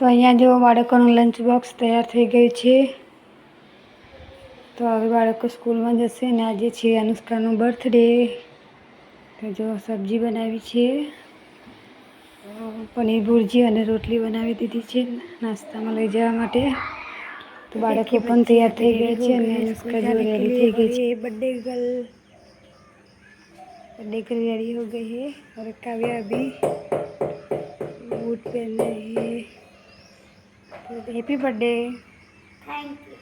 તો અહીંયા જો બાળકોનું લંચ બોક્સ તૈયાર થઈ ગયું છે. તો હવે બાળકો સ્કૂલમાં જશે અને આજે છે અનુષ્કાનો બર્થડે. તો જો સબ્જી બનાવી છે, પનીર ભુરજી અને રોટલી બનાવી દીધી છે નાસ્તામાં લઈ જવા માટે. तो बाળકો પણ તૈયાર થઈ ગયા છે અને અનુષ્કા જો રેडी થઈ गई है. बर्थडे गर्ल रेडी हो गई है और काव्या अभी बूट पहन रही है. तो हैप्पी बर्थडे. Thank you.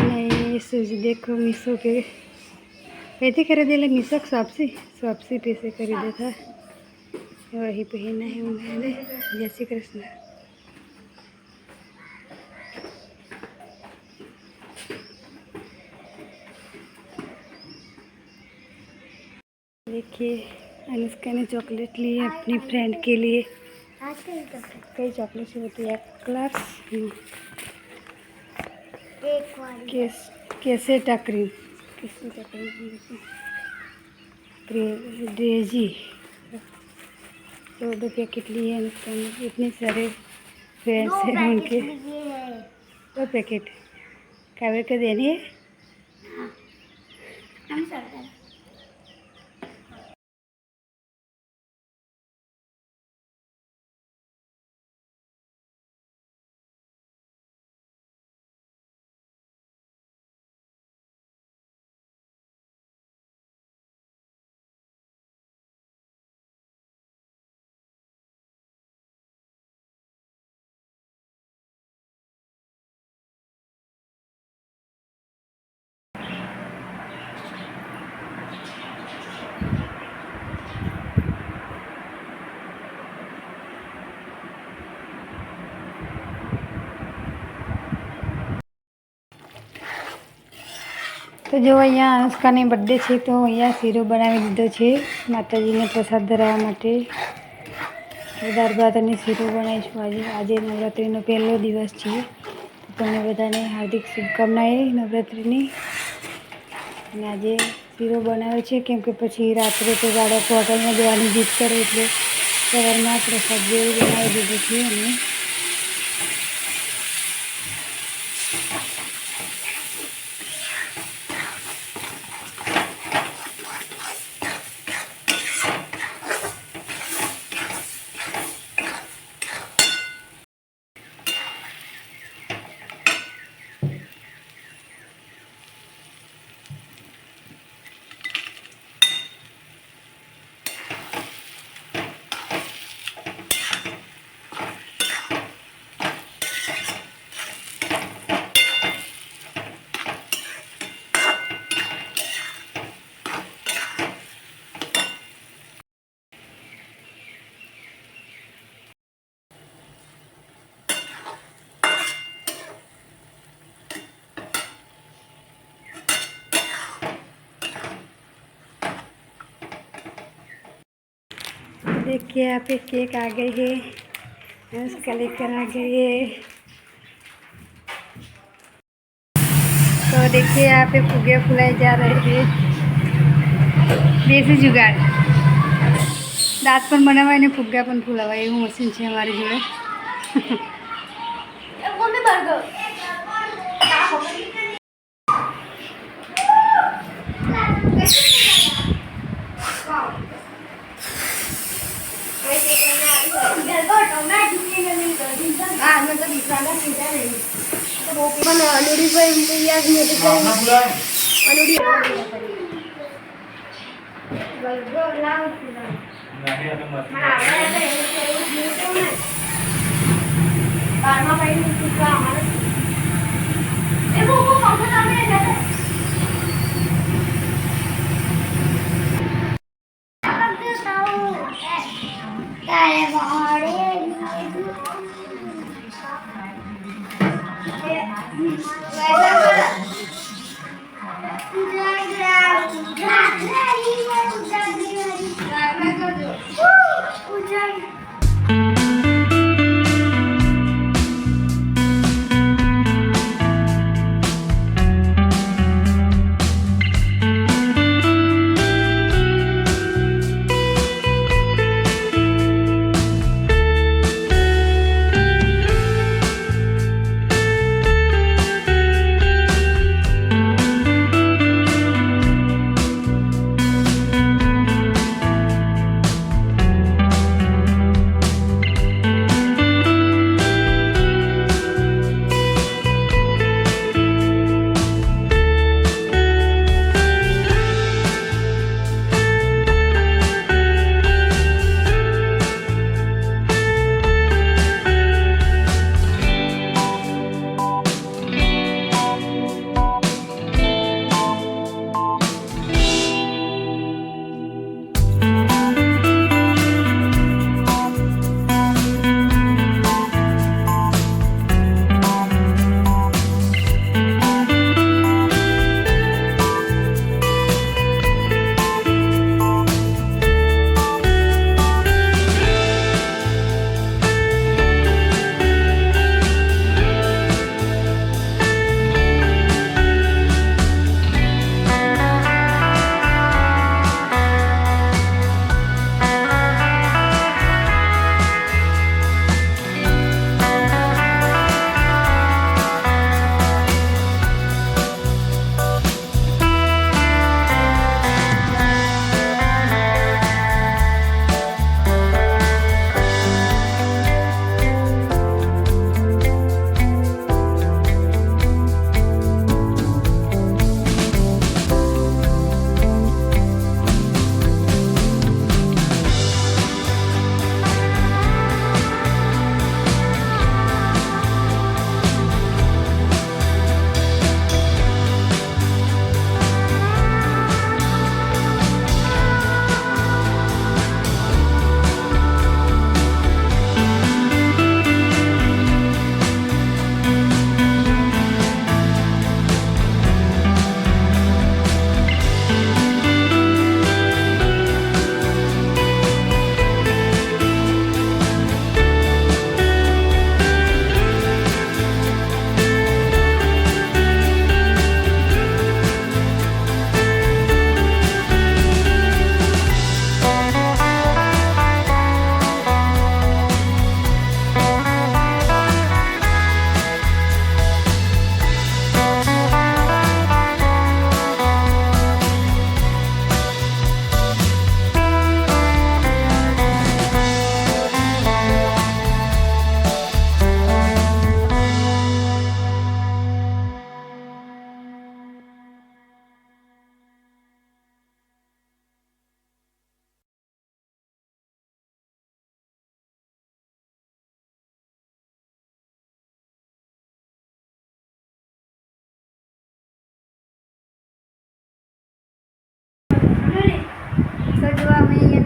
नहीं सूज देखो मीशो के पैसे खरीदेले मीशो शॉप्सी पैसे खरीदे था वही पहना है उन्होंने. जय श्री कृष्ण. देखिए अनुष्का ने चॉकलेट ली है अपनी फ्रेंड के लिए. कई चॉकलेट से होती है क्लास कैसे टकरी डेजी 2 पैकेट लिए अनुष्का ने. इतने सारे फ्रेंड्स हैं उनके. 2 पैकेट काव्य के देने है. તો જો અહીંયા અનુષ્કાની બર્થડે છે તો અહીંયા શીરો બનાવી દીધો છે માતાજીને પ્રસાદ ધરાવવા માટે. દાળ ભાત અને શીરો બનાવીશું આજે નવરાત્રિનો પહેલો દિવસ છે. તો તમને બધાને હાર્દિક શુભકામનાએ નવરાત્રિની. અને આજે શીરો બનાવ્યો છે કેમ કે પછી રાત્રે તો બાળકો હોટલમાં જવાની જીદ કરે એટલે સવારમાં પ્રસાદ જેવું બનાવી દીધું છે. અને देखिए यहाँ पे केक आ गए हैं. उसका लेकर आ गए हैं. तो देखिए यहाँ पे फुगे फुलाए जा रहे हैं. देसी जुगाड़ दांत पण बनावाय ने फुग्गा पण फुलावाय એવું મશીન છે અમારી જોડે.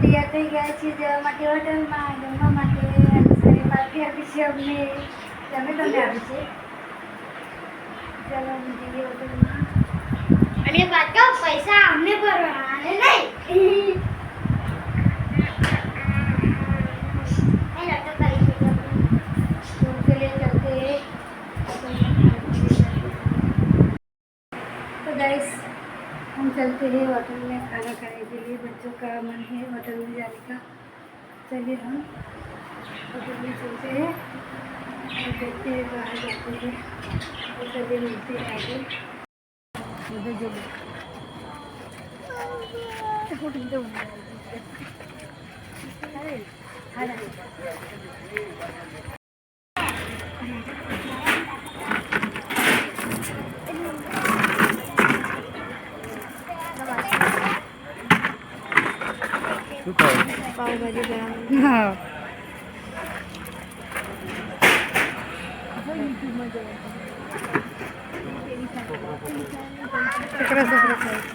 તૈયાર થઈ ગયા છીએ જવા માટે હોટલમાં જમવા માટે. અને પાર્ટી આપી છે અમને, તમે તમને આપી છે. ચાલો અમે જઈએ હોટલમાં. અને પાછા પૈસા અમને ભરવાના નહીં. तो गाइस हम चलते हैं होटल में खाना खाने के लिए. बच्चों का मन है होटल में जाने का. चलिए हम होटल में चलते हैं और देखते हैं बाहर जाते हैं और चलिए मिलते हैं आगे. उधर जो अरे पावभाजी बनावली. हाँ सगळं सगळं खायचं.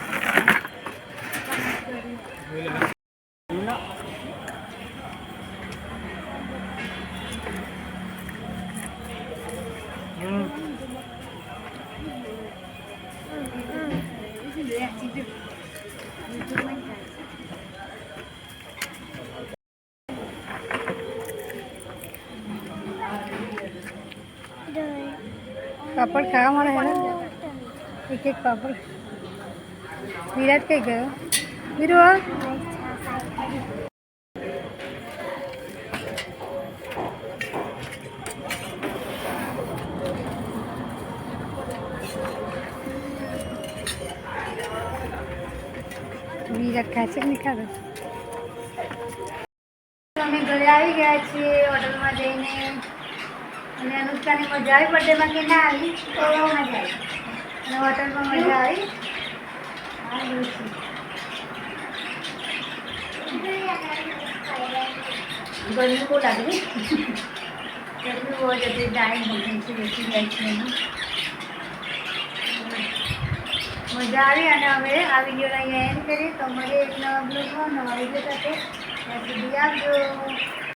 पापड़ खावा मारा है ना, एक एक पापड़. विराट कहीं गयो? वीरू વિરાટ ખાય છે કે નહીં ખાધું? અમે ઘરે આવી ગયા છીએ હોટલમાં જઈને. અને અનુષ્કાની મજા આવી બર્થડેમાં કે ના આવી? તો મજા આવી. અને હોટલમાં મજા આવી. હા ગરમી બહુ લાગી. ગરમી બહુ જ હતી. ડાયન ભોજન છે બેસી જાય છે એમાં મજા આવી. અને હવે આ વિડીયોને અહીંયા એન્ડ કરીએ. તો મળીએ એક નવા બ્લોગમાં નવા વિડીયો સાથે. ત્યાં સુધી આવજો.